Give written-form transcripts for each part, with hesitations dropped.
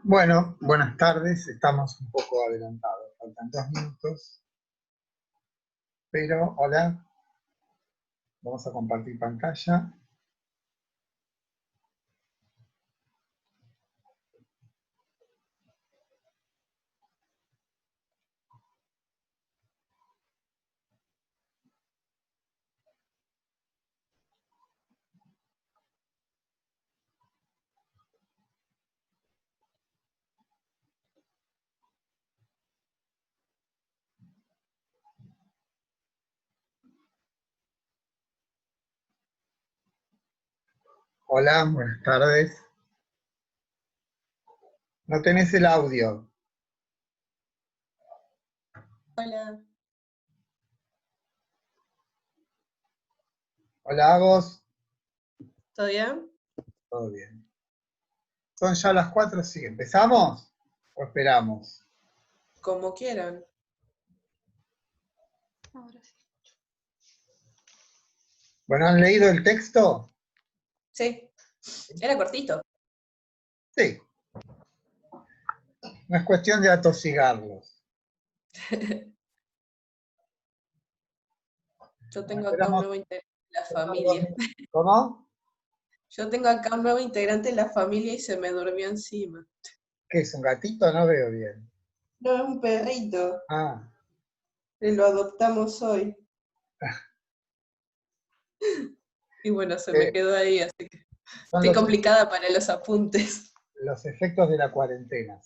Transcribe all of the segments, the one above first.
Bueno, buenas tardes. Estamos un poco adelantados, faltan 2 minutos, pero hola, vamos a compartir pantalla. Hola, buenas tardes. No tenés el audio. Hola, Hola, Agos. ¿todo bien? Todo bien. ¿Son ya las 4? Sí. ¿Empezamos o esperamos? Como quieran. Ahora sí. Bueno, ¿han leído el texto? Sí, era cortito. Sí. No es cuestión de atosigarlos. Yo tengo acá un Esperamos nuevo integrante en la tener familia. ¿Cómo? Yo tengo acá un nuevo integrante en la familia y se me durmió encima. ¿Qué es un gatito? No veo bien. No, es un perrito. Ah, Y lo adoptamos hoy. Y bueno, se me eh, quedó ahí, así que son estoy complicada para los apuntes. los efectos de la cuarentena.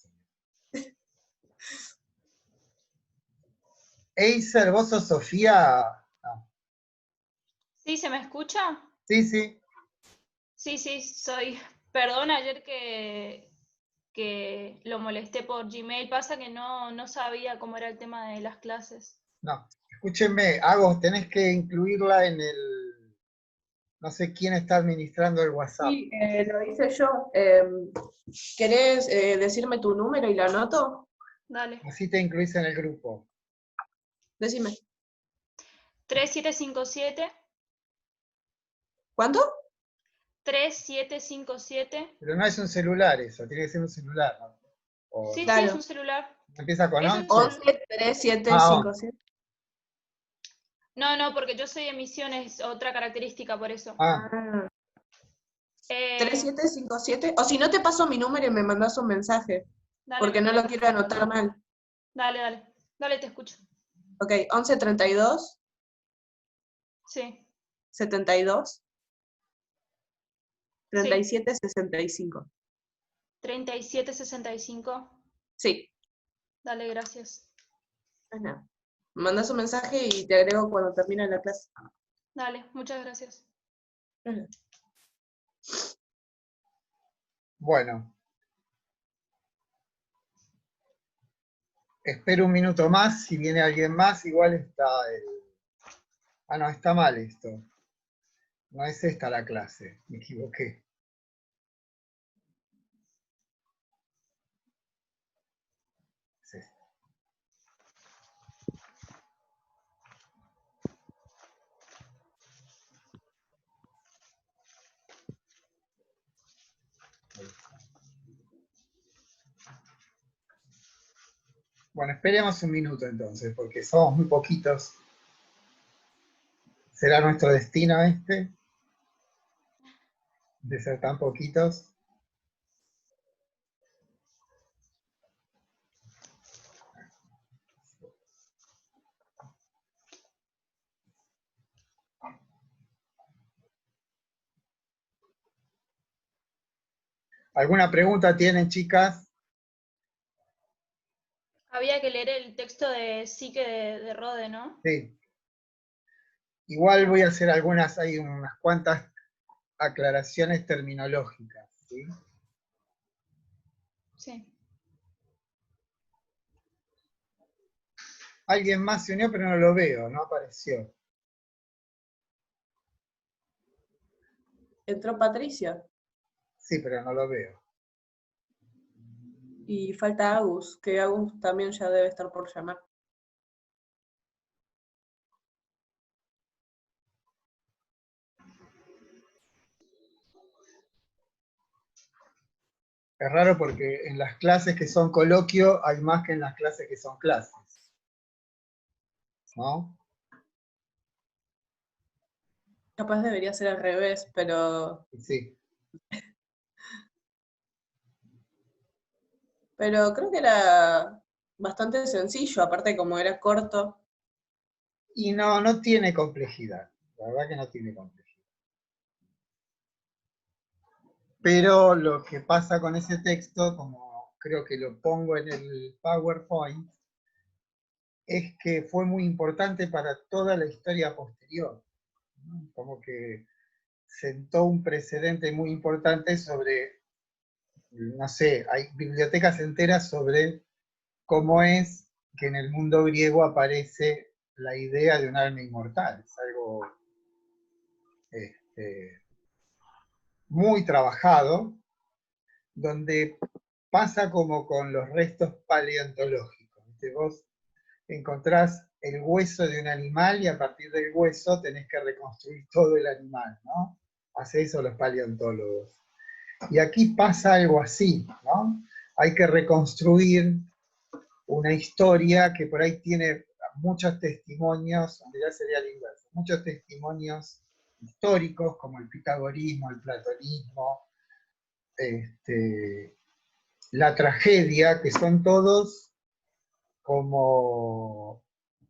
Eiser, vos sos Sofía. No. ¿Sí se me escucha? Sí, sí. Sí, sí, soy. Perdón ayer que lo molesté por Gmail. Pasa que no sabía cómo era el tema de las clases. No. Escúchenme, Agos, tenés que incluirla en el. No sé quién está administrando el WhatsApp. Sí, lo hice yo. ¿Querés decirme tu número y lo anoto? Dale. Así te incluís en el grupo. Decime. 3757 ¿Cuánto? 3757. Pero no es un celular eso, tiene que ser un celular, ¿no? O, Sí, sí, es Claro. un celular. ¿empieza con Es un 11? 11 celular. 3 7 Ah, 5 11. 7. No, porque yo soy emisión, es otra característica por eso. Ah, Ah. Eh, 3757. O si no, te paso mi número y me mandas un mensaje. dale, Porque no lo quiero anotar mal. dale, te escucho. Ok, 11 32 Sí, 72 sí. 37 65. 3765. Sí. Dale, gracias. Ajá. Me mandas un mensaje y te agrego cuando termine la clase. Dale, muchas gracias. Ajá. bueno. Espero un minuto más, si viene alguien más, igual está el. Ah, no, está mal esto. No es esta la clase, me equivoqué. Es esta. Bueno, esperemos un minuto entonces, porque somos muy poquitos. ¿Será nuestro destino este? De ser tan poquitos. ¿Alguna pregunta tienen, chicas? Había que leer el texto de Psique de Rode, ¿no? Sí. Igual voy a hacer hay unas cuantas aclaraciones terminológicas, ¿sí? Sí. Alguien más se unió, pero no lo veo, no apareció. Entró Patricia. Sí, pero no lo veo. Y falta Agus, que Agus también ya debe estar por llamar. Es raro porque en las clases que son coloquio hay más que en las clases que son clases, ¿no? Capaz debería ser al revés, pero Sí. creo que era bastante sencillo, aparte como era corto. Y no tiene complejidad, la verdad que no tiene complejidad. Pero lo que pasa con ese texto, como creo que lo pongo en el PowerPoint, es que fue muy importante para toda la historia posterior, ¿no? Como que sentó un precedente muy importante sobre, no sé, hay bibliotecas enteras sobre cómo es que en el mundo griego aparece la idea de un alma inmortal. Es algo muy trabajado, donde pasa como con los restos paleontológicos. ¿Viste? Vos encontrás el hueso de un animal y a partir del hueso tenés que reconstruir todo el animal, ¿no? Hace eso los paleontólogos. Y aquí pasa algo así, ¿no? Hay que reconstruir una historia que por ahí tiene muchos testimonios, en realidad sería el inverso, muchos testimonios históricos como el pitagorismo, el platonismo, la tragedia, que son todos como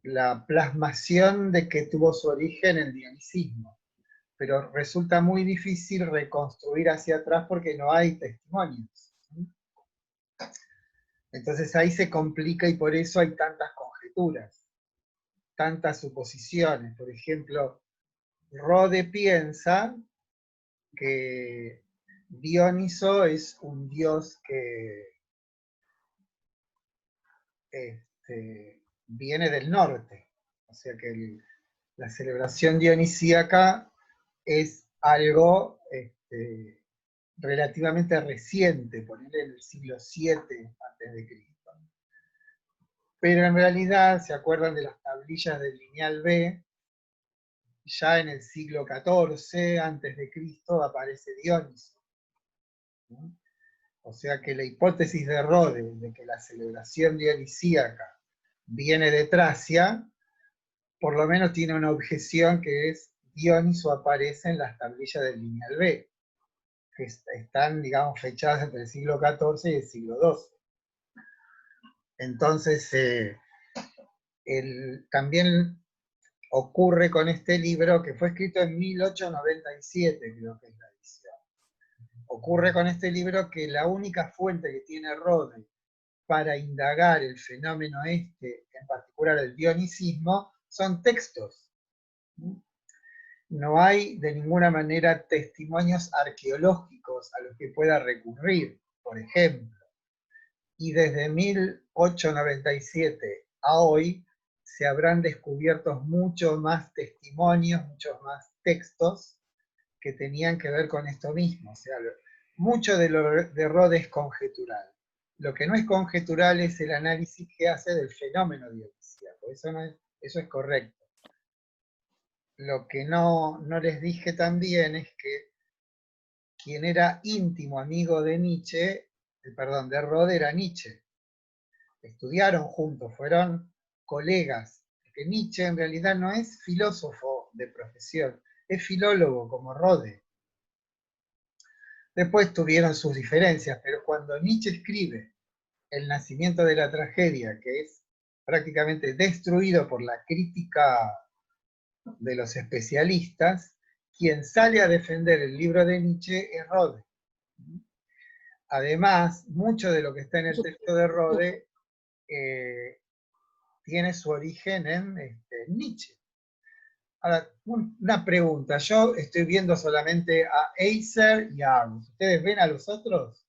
la plasmación de que tuvo su origen el dionicismo. Pero resulta muy difícil reconstruir hacia atrás porque no hay testimonios. Entonces ahí se complica y por eso hay tantas conjeturas, tantas suposiciones. Por ejemplo, Rode piensa que Dioniso es un dios que viene del norte. O sea que la celebración dionisíaca es algo relativamente reciente, ponerle en el siglo VII a.C. Pero en realidad, ¿se acuerdan de las tablillas del lineal B? Ya en el siglo XIV a.C. aparece Dioniso. ¿No? O sea que la hipótesis de Rhodes de que la celebración dionisíaca viene de Tracia, por lo menos tiene una objeción que es Dioniso aparece en las tablillas del lineal B, que están, digamos, fechadas entre el siglo XIV y el siglo XII. Entonces, también ocurre con este libro, que fue escrito en 1897, creo que es la edición. Ocurre con este libro que la única fuente que tiene Rode para indagar el fenómeno en particular el dionicismo, son textos. No hay de ninguna manera testimonios arqueológicos a los que pueda recurrir, por ejemplo. Y desde 1897 a hoy se habrán descubierto muchos más testimonios, muchos más textos que tenían que ver con esto mismo. O sea, mucho de lo de Rhodes es conjetural. Lo que no es conjetural es el análisis que hace del fenómeno dionisíaco. Eso es correcto. Lo que no les dije también es que quien era íntimo amigo de Nietzsche, de Rhodes, era Nietzsche. Estudiaron juntos, fueron colegas. Porque Nietzsche en realidad no es filósofo de profesión, es filólogo como Rhodes. Después tuvieron sus diferencias, pero cuando Nietzsche escribe El nacimiento de la tragedia, que es prácticamente destruido por la crítica de los especialistas, quien sale a defender el libro de Nietzsche es Rode. Además, mucho de lo que está en el texto de Rode tiene su origen en Nietzsche. Ahora, una pregunta. Yo estoy viendo solamente a Eiser y a Agus. ¿Ustedes ven a los otros?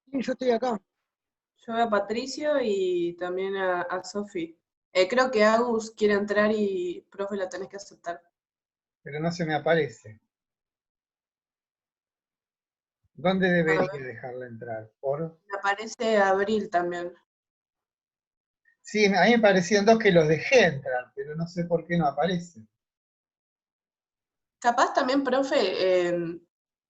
Sí, yo estoy acá. Yo veo a Patricio y también a Sofi. Creo que Agus quiere entrar y, profe, la tenés que aceptar. Pero no se me aparece. ¿Dónde debería dejarla entrar? Me aparece Abril también. Sí, a mí me parecían dos que los dejé entrar, pero no sé por qué no aparecen. Capaz también, profe,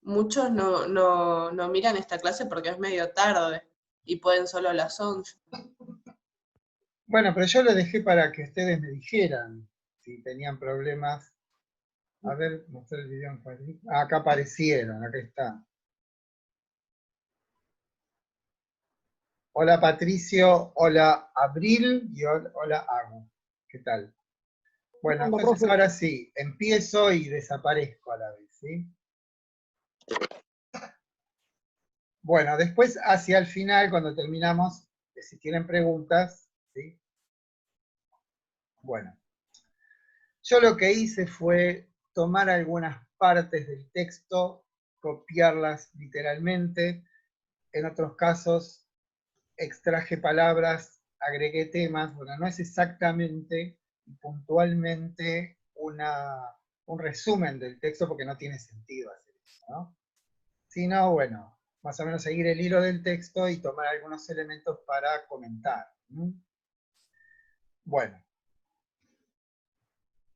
muchos no miran esta clase porque es medio tarde y pueden solo a las 11. Bueno, pero yo lo dejé para que ustedes me dijeran si tenían problemas. A ver, mostrar el video en cuadrito. Ah, acá aparecieron, acá está. Hola Patricio, hola Abril y hola Agu. ¿Qué tal? Bueno, Hola, entonces profe. ahora sí, empiezo y desaparezco a la vez, ¿sí? Bueno, después hacia el final, cuando terminamos, si tienen preguntas, ¿sí? Bueno, yo lo que hice fue tomar algunas partes del texto, copiarlas literalmente, en otros casos extraje palabras, agregué temas, bueno, no es exactamente y puntualmente un resumen del texto porque no tiene sentido hacer eso, ¿no? Sino, bueno, más o menos seguir el hilo del texto y tomar algunos elementos para comentar. Bueno,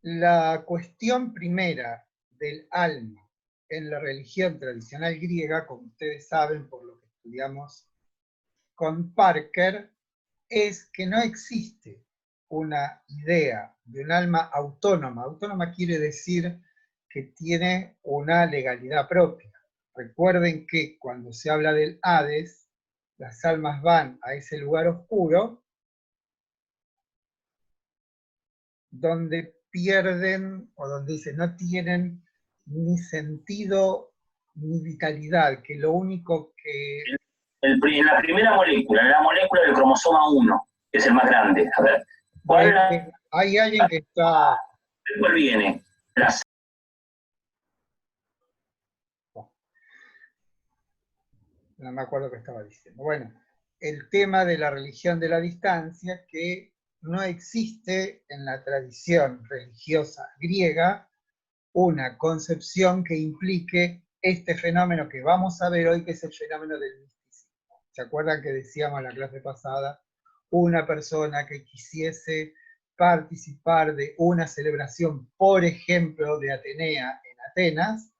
la cuestión primera del alma en la religión tradicional griega, como ustedes saben por lo que estudiamos con Parker, es que no existe una idea de un alma autónoma. Autónoma quiere decir que tiene una legalidad propia. Recuerden que cuando se habla del Hades, las almas van a ese lugar oscuro donde pierden, o donde dicen, no tienen ni sentido ni vitalidad, que lo único que... En la primera molécula, en la molécula del cromosoma 1, que es el más grande. A ver, ¿cuál es la... Hay alguien que está... ¿Cuál viene? La... No me acuerdo qué estaba diciendo. Bueno, el tema de la religión de la distancia, que no existe en la tradición religiosa griega una concepción que implique este fenómeno que vamos a ver hoy, que es el fenómeno del misticismo. ¿Se acuerdan que decíamos en la clase pasada? Una persona que quisiese participar de una celebración, por ejemplo, de Atenea en Atenas,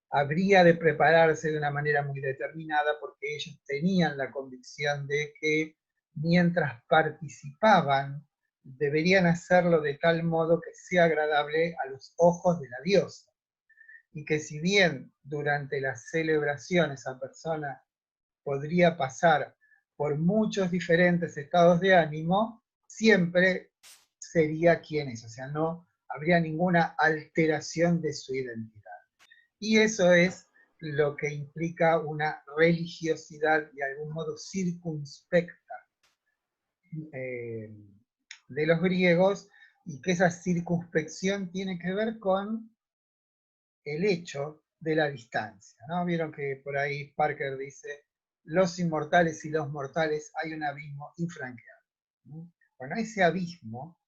habría de prepararse de una manera muy determinada porque ellos tenían la convicción de que mientras participaban deberían hacerlo de tal modo que sea agradable a los ojos de la diosa. Y que si bien durante la celebración esa persona podría pasar por muchos diferentes estados de ánimo, siempre sería quien es, o sea, no habría ninguna alteración de su identidad. Y eso es lo que implica una religiosidad de algún modo circunspecta de los griegos, y que esa circunspección tiene que ver con el hecho de la distancia, ¿no? Vieron que por ahí Parker dice, los inmortales y los mortales hay un abismo infranqueable. Bueno, ese abismo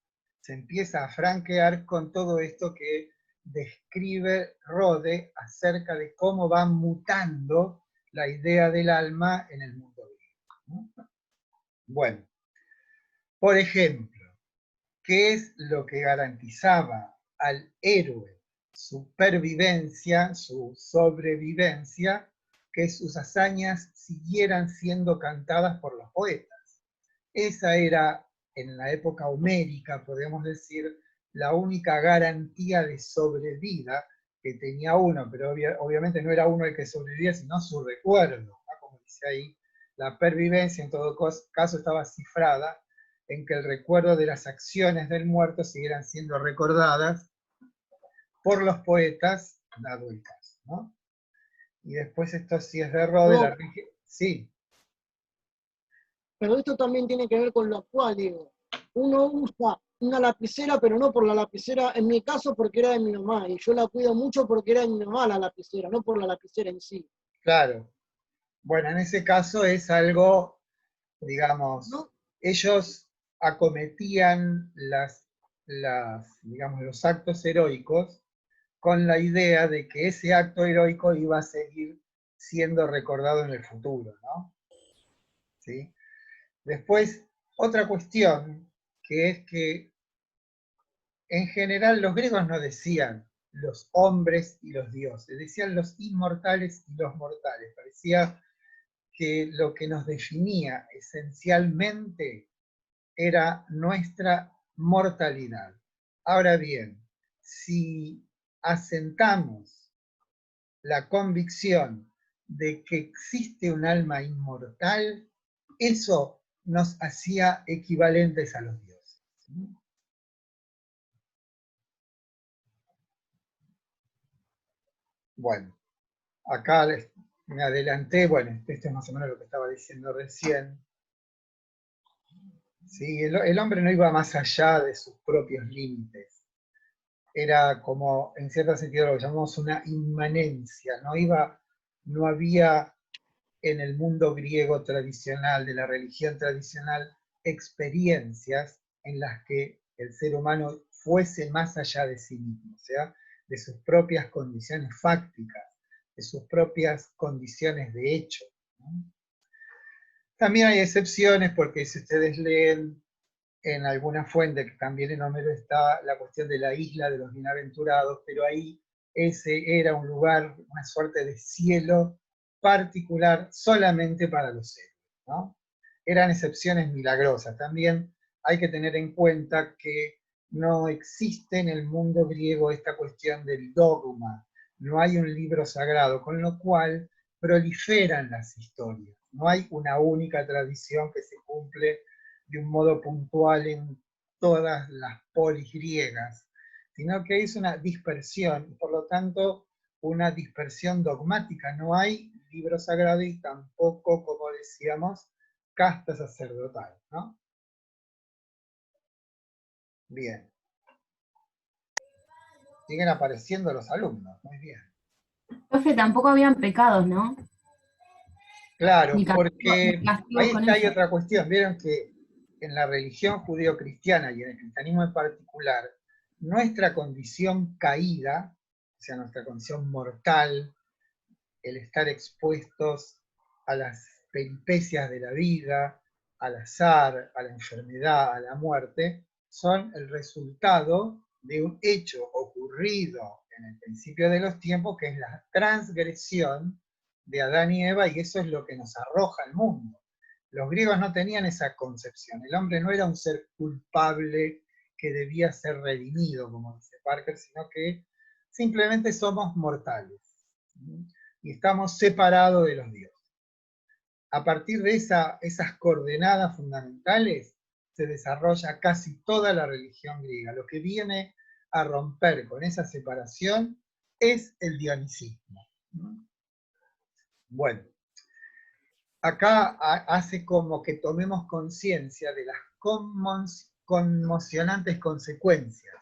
se empieza a franquear con todo esto que describe Rode acerca de cómo va mutando la idea del alma en el mundo griego. Bueno, por ejemplo, ¿qué es lo que garantizaba al héroe su pervivencia, su sobrevivencia? Que sus hazañas siguieran siendo cantadas por los poetas. Esa era, en la época homérica, podemos decir, la única garantía de sobrevida que tenía uno, pero obviamente no era uno el que sobrevivía, sino su recuerdo, ¿no? Como dice ahí, la pervivencia en todo caso estaba cifrada en que el recuerdo de las acciones del muerto siguieran siendo recordadas por los poetas, dado el caso, ¿no? Y después esto sí es de Rode, la sí. Pero esto también tiene que ver con lo actual, digo. Uno usa una lapicera, pero no por la lapicera, en mi caso porque era de mi mamá, y yo la cuido mucho porque era de mi mamá la lapicera, no por la lapicera en sí. Claro. Bueno, en ese caso es algo, digamos, ¿No? ellos acometían digamos, los actos heroicos con la idea de que ese acto heroico iba a seguir siendo recordado en el futuro, ¿no? ¿Sí? Después, otra cuestión, que es que en general los griegos no decían los hombres y los dioses, decían los inmortales y los mortales. Parecía que lo que nos definía esencialmente era nuestra mortalidad. Ahora bien, si asentamos la convicción de que existe un alma inmortal, eso nos hacía equivalentes a los dioses. Bueno, acá me adelanté, bueno, esto es más o menos lo que estaba diciendo recién. Sí, el hombre no iba más allá de sus propios límites. Era como, en cierto sentido, lo que llamamos una inmanencia. No había en el mundo griego tradicional, de la religión tradicional, experiencias en las que el ser humano fuese más allá de sí mismo, o sea, de sus propias condiciones fácticas, de sus propias condiciones de hecho, ¿no? También hay excepciones, porque si ustedes leen en alguna fuente, que también en Homero está la cuestión de la isla de los bienaventurados, pero ahí ese era un lugar, una suerte de cielo particular solamente para los héroes, ¿no? Eran excepciones milagrosas. También hay que tener en cuenta que no existe en el mundo griego esta cuestión del dogma, no hay un libro sagrado, con lo cual proliferan las historias. No hay una única tradición que se cumple de un modo puntual en todas las polis griegas, sino que es una dispersión, y por lo tanto una dispersión dogmática. No hay libro sagrado y tampoco, como decíamos, casta sacerdotal, ¿no? Bien. Siguen apareciendo los alumnos, muy bien. Profe, tampoco habían pecados, ¿no? Claro, Ni porque castigos ahí con está, hay eso. otra cuestión. Vieron que en la religión judeo-cristiana y en el cristianismo en particular, nuestra condición caída, o sea, nuestra condición mortal, el estar expuestos a las peripecias de la vida, al azar, a la enfermedad, a la muerte, son el resultado de un hecho ocurrido en el principio de los tiempos, que es la transgresión de Adán y Eva, y eso es lo que nos arroja al mundo. Los griegos no tenían esa concepción. El hombre no era un ser culpable que debía ser redimido, como dice Parker, sino que simplemente somos mortales y estamos separados de los dioses. A partir de esas coordenadas fundamentales se desarrolla casi toda la religión griega. Lo que viene a romper con esa separación es el dionisismo. Bueno, acá hace como que tomemos conciencia de las conmocionantes consecuencias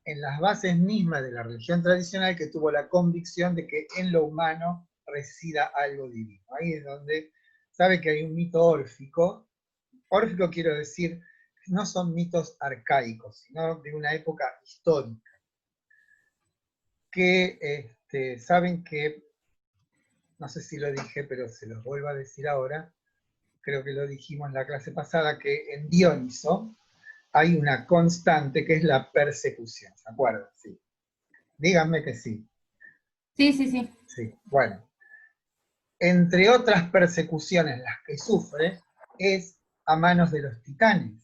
en las bases mismas de la religión tradicional, que tuvo la convicción de que en lo humano resida algo divino. Ahí es donde sabe que hay un mito órfico. Órfico quiero decir, no son mitos arcaicos, sino de una época histórica, que saben que, no sé si lo dije, pero se los vuelvo a decir ahora, creo que lo dijimos en la clase pasada, que en Dioniso hay una constante que es la persecución, ¿se acuerdan? Sí. Díganme que sí. Sí, sí, sí. Sí, bueno. Entre otras persecuciones las que sufre es a manos de los titanes,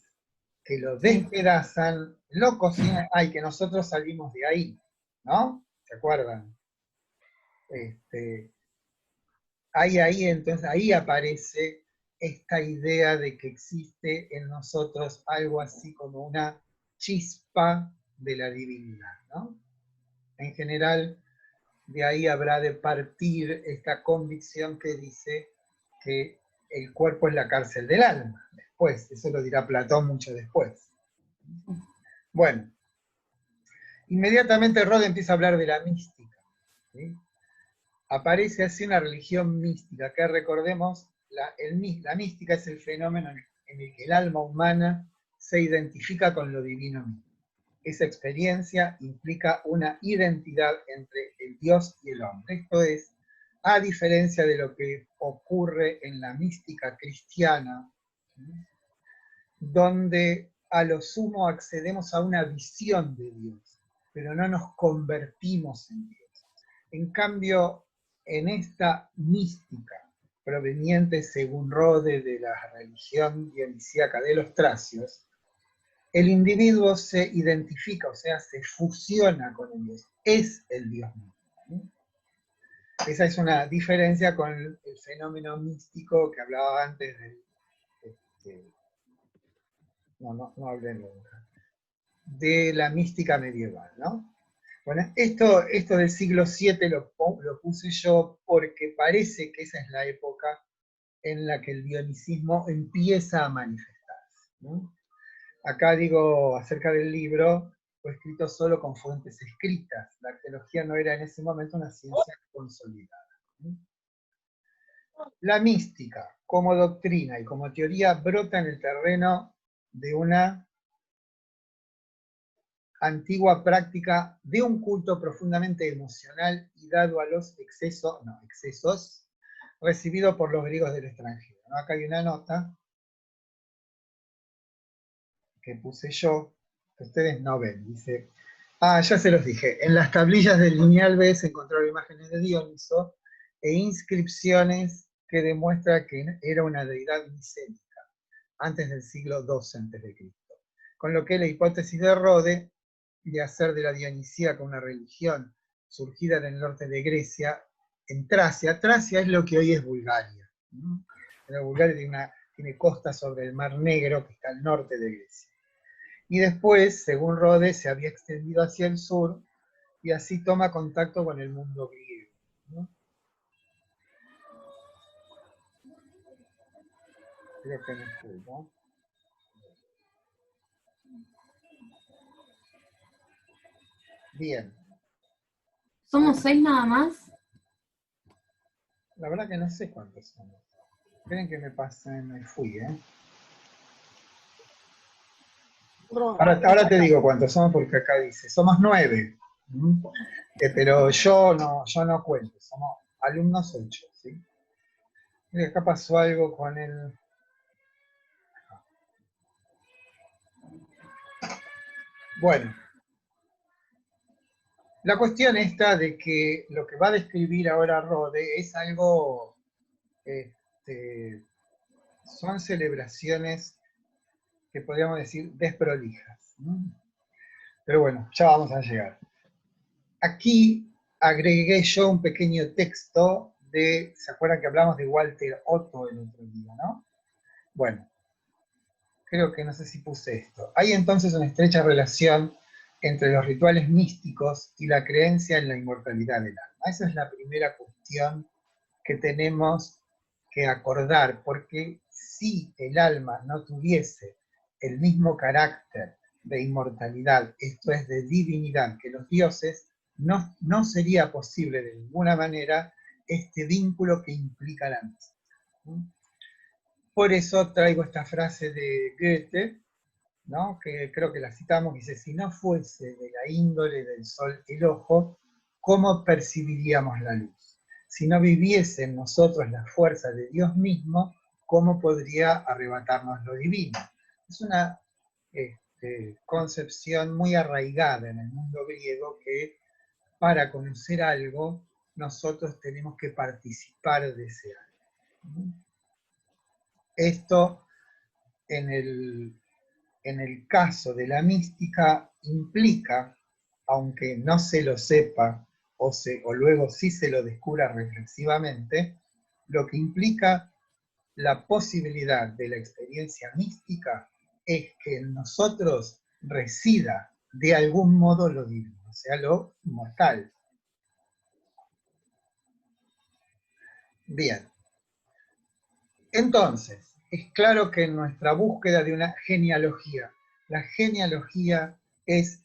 que lo despedazan, lo cocinan, ay, que nosotros salimos de ahí, ¿no? ¿Se acuerdan? Entonces ahí aparece esta idea de que existe en nosotros algo así como una chispa de la divinidad, ¿no? En general, de ahí habrá de partir esta convicción que dice que el cuerpo es la cárcel del alma. Después, eso lo dirá Platón mucho después. Bueno, inmediatamente Rod empieza a hablar de la mística, ¿sí? Aparece así una religión mística, que recordemos, la mística es el fenómeno en el que el alma humana se identifica con lo divino mismo. Esa experiencia implica una identidad entre el Dios y el hombre. Esto es, a diferencia de lo que ocurre en la mística cristiana, donde a lo sumo accedemos a una visión de Dios, pero no nos convertimos en Dios. En cambio, en esta mística proveniente, según Rode, de la religión dionisíaca de los tracios, el individuo se identifica, o sea, se fusiona con el Dios, es el Dios mismo. ¿Sí? Esa es una diferencia con el fenómeno místico que hablaba antes del... no hablé nunca. De la mística medieval, ¿no? Bueno, esto del siglo VII lo puse yo porque parece que esa es la época en la que el dionicismo empieza a manifestarse, ¿no? Acá digo acerca del libro, fue escrito solo con fuentes escritas. La arqueología no era en ese momento una ciencia consolidada. La mística, como doctrina y como teoría, brota en el terreno de una antigua práctica de un culto profundamente emocional y dado a los excesos recibidos por los griegos del extranjero, ¿no? Acá hay una nota que puse yo, que ustedes no ven, dice, ya se los dije, en las tablillas del lineal B se encontraron imágenes de Dioniso e inscripciones que demuestran que era una deidad micénica, antes del siglo II a.C., con lo que la hipótesis de Rode de hacer de la Dionisíaca una religión surgida en el norte de Grecia, en Tracia. Tracia es lo que hoy es Bulgaria. La Bulgaria tiene costa sobre el Mar Negro, que está al norte de Grecia. Y después, según Rode, se había extendido hacia el sur, y así toma contacto con el mundo griego, ¿no? Creo que no estoy, ¿no? Bien. ¿Somos 6 nada más? La verdad que no sé cuántos somos. Esperen que me fui, ¿eh? Ahora te digo cuántos somos porque acá dice, somos 9. Pero yo no cuento, somos alumnos 8, ¿sí? Y acá pasó algo con el... Bueno. La cuestión está de que lo que va a describir ahora Rode es algo... son celebraciones que podríamos decir desprolijas, ¿no? Pero bueno, ya vamos a llegar. Aquí agregué yo un pequeño texto de, ¿se acuerdan que hablamos de Walter Otto el otro día, no? Bueno, creo que no sé si puse esto. Hay entonces una estrecha relación entre los rituales místicos y la creencia en la inmortalidad del alma. Esa es la primera cuestión que tenemos que acordar, porque si el alma no tuviese el mismo carácter de inmortalidad, esto es de divinidad, que los dioses, no sería posible de ninguna manera este vínculo que implica la mística. Por eso traigo esta frase de Goethe, ¿no? Que creo que la citamos, dice, si no fuese de la índole del sol el ojo, ¿cómo percibiríamos la luz? Si no viviese en nosotros la fuerza de Dios mismo, ¿cómo podría arrebatarnos lo divino? Es una concepción muy arraigada en el mundo griego que para conocer algo, nosotros tenemos que participar de ese algo. Esto, en el caso de la mística, implica, aunque no se lo sepa, o luego sí se lo descubra reflexivamente, lo que implica la posibilidad de la experiencia mística es que en nosotros resida de algún modo lo divino, o sea, lo inmortal. Bien. Entonces, es claro que en nuestra búsqueda de una genealogía, la genealogía es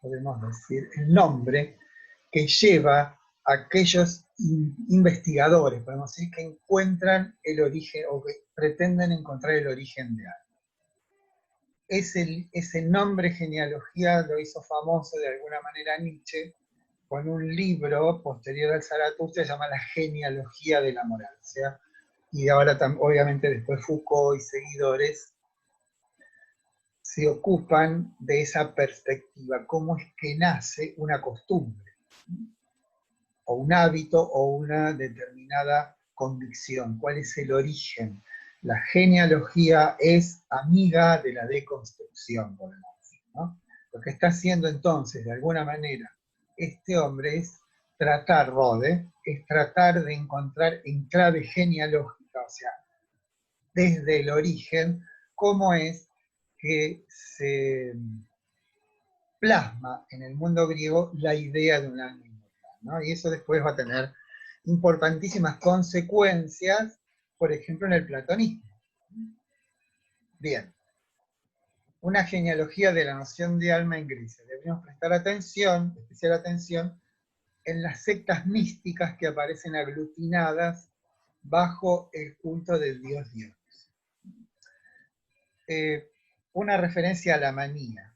podemos decir, el nombre que lleva a aquellos investigadores, podemos decir, que encuentran el origen, o que pretenden encontrar el origen de algo. Ese nombre genealogía lo hizo famoso de alguna manera Nietzsche, con un libro posterior al Zaratustra que se llama La genealogía de la moral. O sea, y ahora obviamente después Foucault y seguidores se ocupan de esa perspectiva, cómo es que nace una costumbre, o un hábito, o una determinada convicción, cuál es el origen. La genealogía es amiga de la deconstrucción, podemos decir, ¿no? Lo que está haciendo entonces, de alguna manera, este hombre es tratar, Rode, es tratar de encontrar en clave genealógica, o sea, desde el origen, cómo es que se plasma en el mundo griego la idea de un alma inmortal, ¿no? Y eso después va a tener importantísimas consecuencias, por ejemplo, en el platonismo. Bien, una genealogía de la noción de alma en Grecia. Debemos prestar atención, especial atención, en las sectas místicas que aparecen aglutinadas bajo el culto del dios Dios. Una referencia a la manía.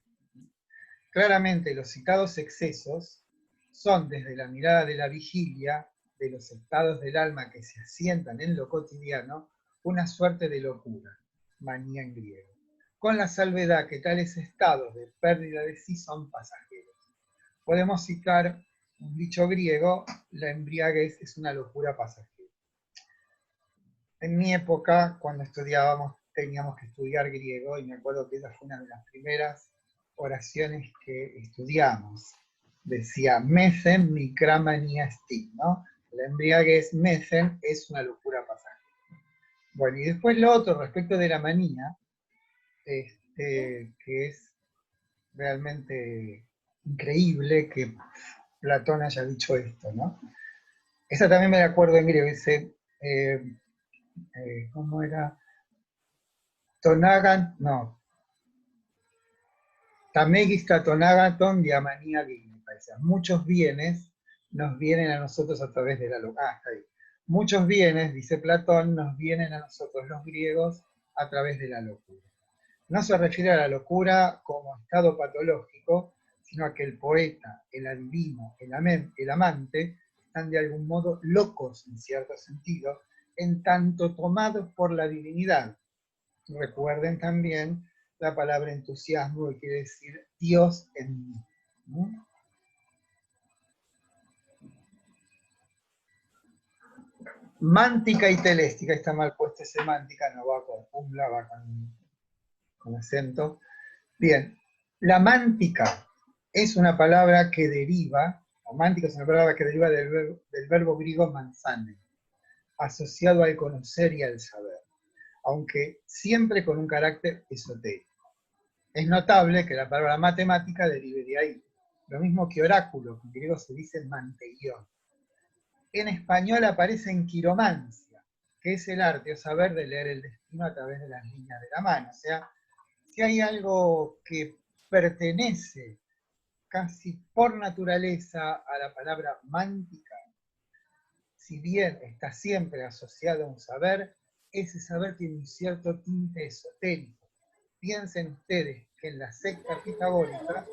Claramente los citados excesos son, desde la mirada de la vigilia, de los estados del alma que se asientan en lo cotidiano, una suerte de locura, manía en griego, con la salvedad que tales estados de pérdida de sí son pasajeros. Podemos citar un dicho griego: la embriaguez es una locura pasajera. En mi época, cuando estudiábamos, teníamos que estudiar griego, y me acuerdo que esa fue una de las primeras oraciones que estudiamos. Decía, mesen micramania esti, ¿no? La embriaguez, mesen, es una locura pasajera. Bueno, y después lo otro, respecto de la manía, que es realmente increíble que Platón haya dicho esto, ¿no? Esa también me acuerdo en griego, dice, ¿cómo era? Tonagan, no. Tamegista tonagaton diamanía me parece. Muchos bienes nos vienen a nosotros a través de la locura. Está ahí. Muchos bienes, dice Platón, nos vienen a nosotros los griegos a través de la locura. No se refiere a la locura como estado patológico, sino a que el poeta, el adivino, el amante, están de algún modo locos en cierto sentido, en tanto tomados por la divinidad. Recuerden también la palabra entusiasmo, que quiere decir Dios en mí. ¿No? Mántica y teléstica, está mal puesta semántica, no va con umla, va con acento. Bien, la mántica es una palabra que deriva, o mántica es una palabra que deriva del verbo griego manzane, asociado al conocer y al saber, aunque siempre con un carácter esotérico. Es notable que la palabra matemática derive de ahí, lo mismo que oráculo, que en griego se dice manteión. En español aparece en quiromancia, que es el arte o saber de leer el destino a través de las líneas de la mano. O sea, si hay algo que pertenece casi por naturaleza a la palabra mántica, si bien está siempre asociado a un saber, ese saber tiene un cierto tinte esotérico. Piensen ustedes que en la secta pitagórica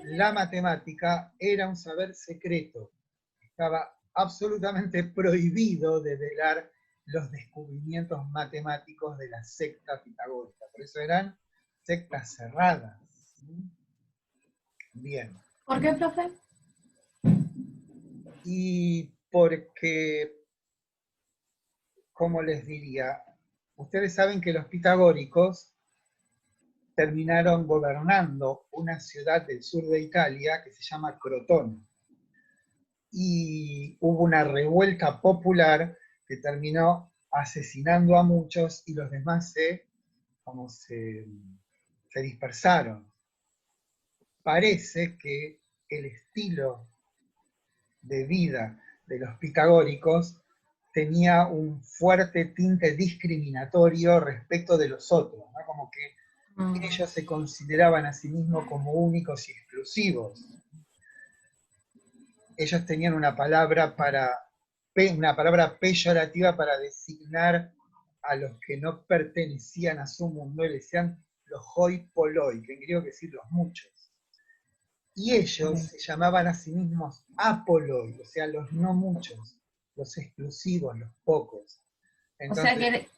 la matemática era un saber secreto. Estaba absolutamente prohibido develar los descubrimientos matemáticos de la secta pitagórica. Por eso eran sectas cerradas. Bien. ¿Por qué, profe? Y porque, como les diría, ustedes saben que los pitagóricos terminaron gobernando una ciudad del sur de Italia que se llama Crotone. Y hubo una revuelta popular que terminó asesinando a muchos, y los demás se dispersaron. Parece que el estilo de vida de los pitagóricos tenía un fuerte tinte discriminatorio respecto de los otros, ¿no? Como que ellos se consideraban a sí mismos como únicos y exclusivos. Ellos tenían una palabra peyorativa para designar a los que no pertenecían a su mundo, y le decían los hoi polloi, que en griego quiere decir los muchos. Y ellos se llamaban a sí mismos apoloi, o sea, los no muchos, los exclusivos, los pocos. Entonces, o sea que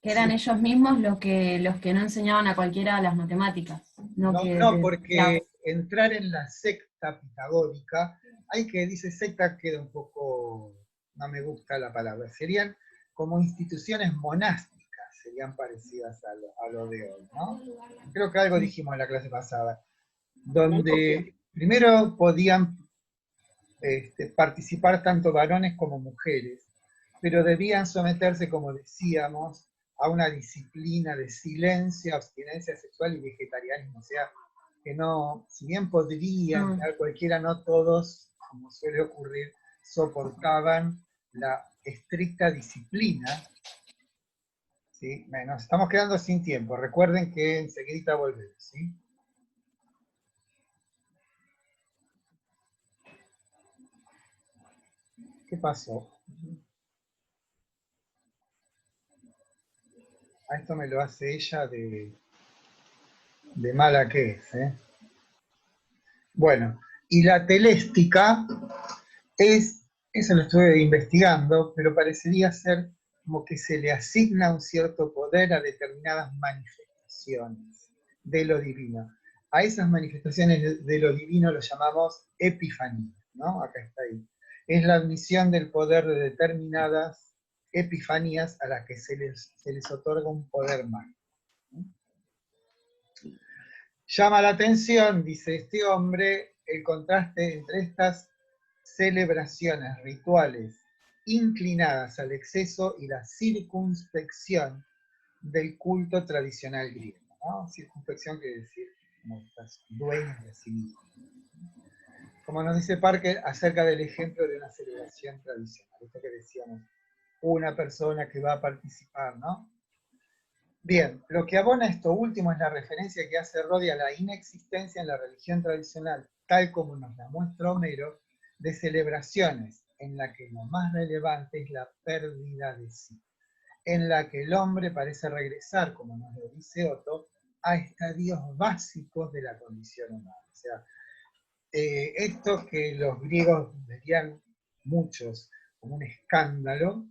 Que eran Sí. ellos mismos los que no enseñaban a cualquiera las matemáticas. No, No, porque entrar en la secta pitagórica, dice secta queda un poco, no me gusta la palabra, serían como instituciones monásticas, serían parecidas a lo de hoy, ¿no? Creo que algo dijimos en la clase pasada, donde primero podían participar tanto varones como mujeres, pero debían someterse, como decíamos, a una disciplina de silencio, abstinencia sexual y vegetarianismo. O sea, que no, si bien podrían entrar cualquiera, no todos, como suele ocurrir, soportaban la estricta disciplina. ¿Sí? Nos estamos quedando sin tiempo. Recuerden que enseguida volvemos, ¿sí? ¿Qué pasó? A esto me lo hace ella de mala que es, ¿eh? Bueno, y la teléstica eso lo estuve investigando, pero parecería ser como que se le asigna un cierto poder a determinadas manifestaciones de lo divino. A esas manifestaciones de lo divino lo llamamos epifanía, ¿no? Acá está ahí. Es la admisión del poder de determinadas epifanías a las que se les otorga un poder mágico. Llama la atención, dice este hombre, el contraste entre estas celebraciones rituales inclinadas al exceso y la circunspección del culto tradicional griego, ¿no? Circunspección quiere decir como estás dueños de sí mismo. Como nos dice Parker acerca del ejemplo de una celebración tradicional, esto que decíamos, una persona que va a participar, ¿no? Bien, lo que abona esto último es la referencia que hace Rodi a la inexistencia en la religión tradicional, tal como nos la muestra Homero, de celebraciones en la que lo más relevante es la pérdida de sí, en la que el hombre parece regresar, como nos lo dice Otto, a estadios básicos de la condición humana. O sea, esto que los griegos verían muchos como un escándalo,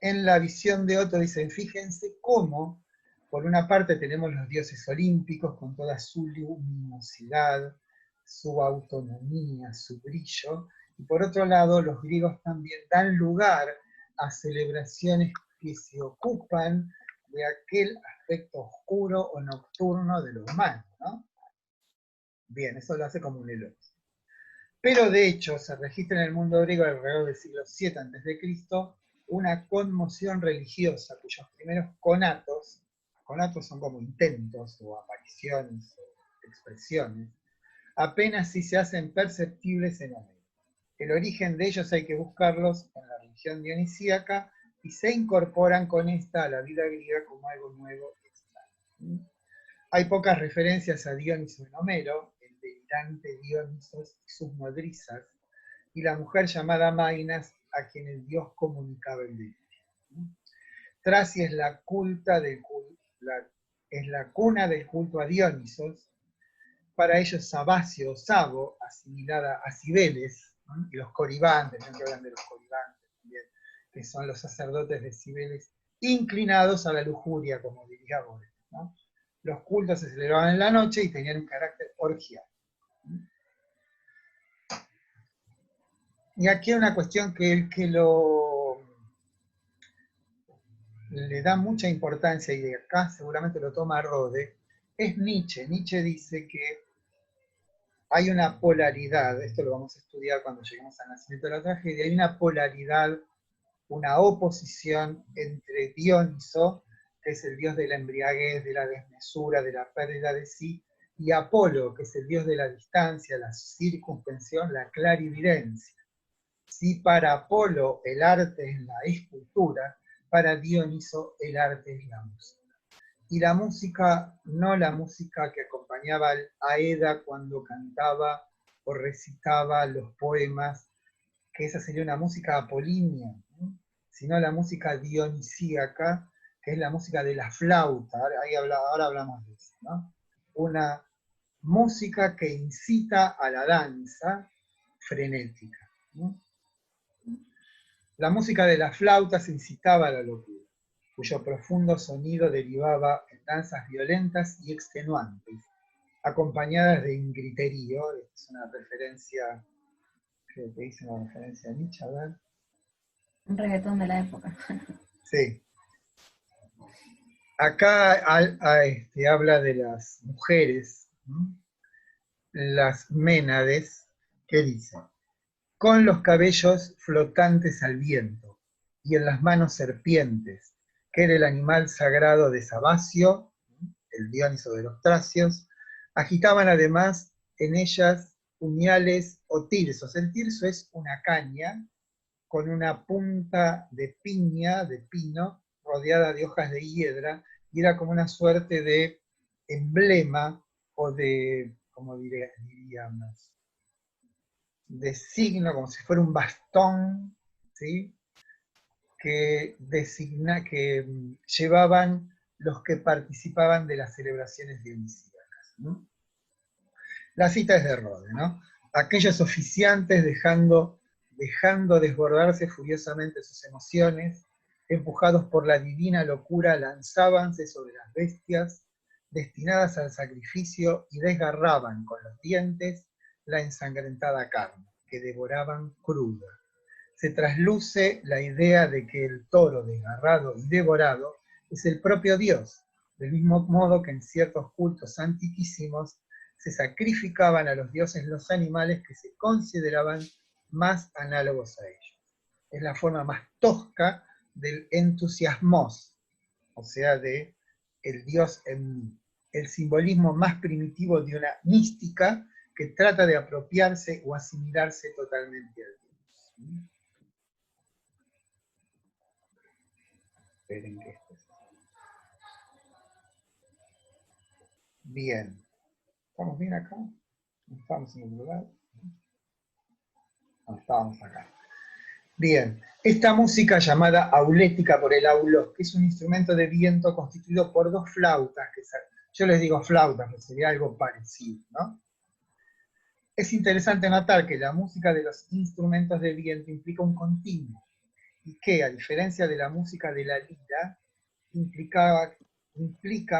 en la visión de Otto dicen, fíjense cómo, por una parte tenemos los dioses olímpicos con toda su luminosidad, su autonomía, su brillo, y por otro lado los griegos también dan lugar a celebraciones que se ocupan de aquel aspecto oscuro o nocturno de lo humano, ¿no? Bien, eso lo hace como un elogio. Pero de hecho se registra en el mundo griego alrededor del siglo VII a.C. una conmoción religiosa cuyos primeros conatos son como intentos o apariciones o expresiones, apenas si se hacen perceptibles en Homero. El origen de ellos hay que buscarlos en la religión dionisíaca y se incorporan con esta a la vida griega como algo nuevo y extraño. Hay pocas referencias a Dioniso en Homero, el delirante Dionisos y sus nodrizas, y la mujer llamada Mainas, a quien el dios comunicaba el delirio. Tracia es la cuna del culto a Dionisos, para ellos Sabasio o Sabo, asimilada a Cibeles, y los coribantes, que hablan de los coribantes también, que son los sacerdotes de Cibeles, inclinados a la lujuria, como diría Borges, ¿no? Los cultos se celebraban en la noche y tenían un carácter orgial. Y aquí hay una cuestión que el que le da mucha importancia, y acá seguramente lo toma Rode, es Nietzsche. Nietzsche dice que hay una polaridad, esto lo vamos a estudiar cuando lleguemos al nacimiento de la tragedia, hay una polaridad, una oposición entre Dioniso, que es el dios de la embriaguez, de la desmesura, de la pérdida de sí, y Apolo, que es el dios de la distancia, la circunvención, la clarividencia. Si para Apolo el arte es la escultura, para Dioniso el arte es la música. Y la música, no la música que acompañaba a Eda cuando cantaba o recitaba los poemas, que esa sería una música apolínea, ¿no? Sino la música dionisíaca, que es la música de la flauta, ahora hablamos de eso, ¿no? Una música que incita a la danza frenética, ¿no? La música de las flautas incitaba a la locura. cuyo profundo sonido derivaba en danzas violentas y extenuantes, acompañadas de un griterío. Es una referencia, creo que hice una referencia a Nietzsche, a ver. Un reggaetón de la época. Sí. Acá habla de las mujeres, ¿no? Las ménades, que dicen, con los cabellos flotantes al viento, y en las manos serpientes, que era el animal sagrado de Sabacio, el Dioniso de los Tracios, agitaban además en ellas puñales o tirsos. El tirso es una caña con una punta de piña, de pino, rodeada de hojas de hiedra, y era como una suerte de emblema, o de, como diríamos, de signo, como si fuera un bastón, ¿sí? que llevaban los que participaban de las celebraciones dionisíacas, ¿no? La cita es de Rode, ¿no? Aquellos oficiantes dejando desbordarse furiosamente sus emociones, empujados por la divina locura, lanzábanse sobre las bestias destinadas al sacrificio y desgarraban con los dientes la ensangrentada carne, que devoraban cruda. Se trasluce la idea de que el toro desgarrado y devorado es el propio Dios, del mismo modo que en ciertos cultos antiquísimos se sacrificaban a los dioses los animales que se consideraban más análogos a ellos. Es la forma más tosca del entusiasmos, o sea, de el Dios en mí, el simbolismo más primitivo de una mística que trata de apropiarse o asimilarse totalmente al Dios. Esperen que esto es. Bien. ¿Estamos bien acá? ¿No estamos en el lugar? No, estábamos acá. Bien. Esta música llamada aulética por el aulos, que es un instrumento de viento constituido por dos flautas, yo les digo flautas, pero sería algo parecido, ¿no? Es interesante notar que la música de los instrumentos de viento implica un continuo, y que, a diferencia de la música de la lira, implica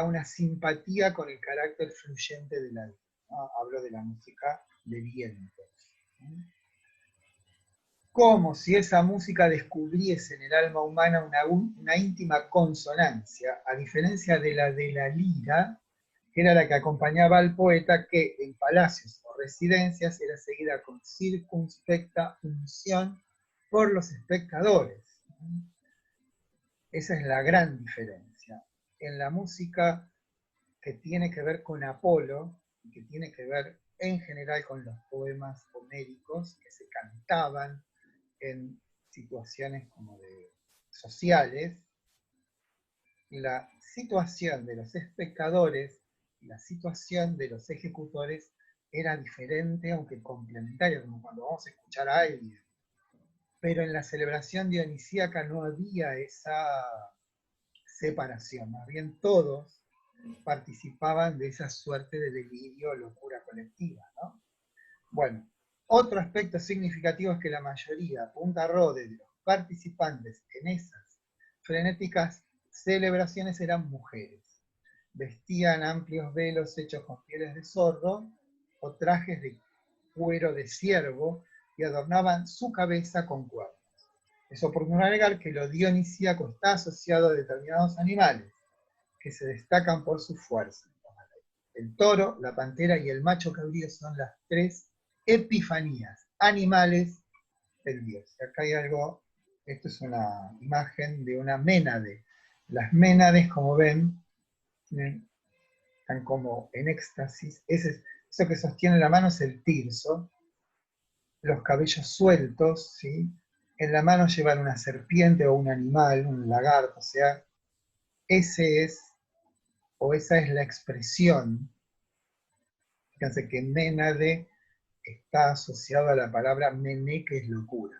una simpatía con el carácter fluyente de la lira, ¿no? Hablo de la música de viento. Como si esa música descubriese en el alma humana una íntima consonancia, a diferencia de la lira, que era la que acompañaba al poeta, que en palacios o residencias era seguida con circunspecta unción por los espectadores. Esa es la gran diferencia. En la música que tiene que ver con Apolo, y que tiene que ver en general con los poemas homéricos que se cantaban en situaciones como de sociales, la situación de los espectadores y la situación de los ejecutores era diferente, aunque complementaria, como cuando vamos a escuchar a alguien. Pero en la celebración dionisíaca no había esa separación, más bien todos participaban de esa suerte de delirio o locura colectiva, ¿no? Bueno, otro aspecto significativo es que la mayoría, apunta Rode, de los participantes en esas frenéticas celebraciones eran mujeres. Vestían amplios velos hechos con pieles de zorro o trajes de cuero de ciervo y adornaban su cabeza con cuernos. Es oportuno agregar que lo dionisíaco está asociado a determinados animales que se destacan por su fuerza. El toro, la pantera y el macho cabrío son las tres epifanías animales del dios. Acá hay algo, esto es una imagen de una ménade. Las ménades, como ven, están como en éxtasis. Eso que sostiene la mano es el tirso, los cabellos sueltos, ¿sí? En la mano llevan una serpiente o un animal, un lagarto, o sea, esa es la expresión. Fíjense que ménade está asociado a la palabra mené, que es locura.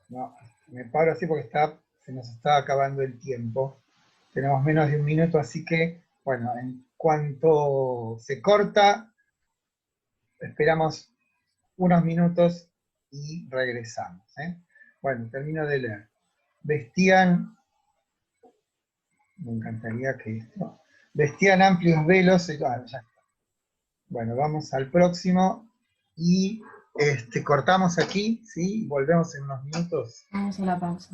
No, me paro así porque se nos está acabando el tiempo. Tenemos menos de un minuto, así que, bueno, en cuanto se corta, esperamos unos minutos y regresamos. Bueno, termino de leer. Vestían, me encantaría que esto, vestían amplios velos, ya está. Bueno, vamos al próximo y cortamos aquí, ¿sí? Volvemos en unos minutos. Vamos a la pausa.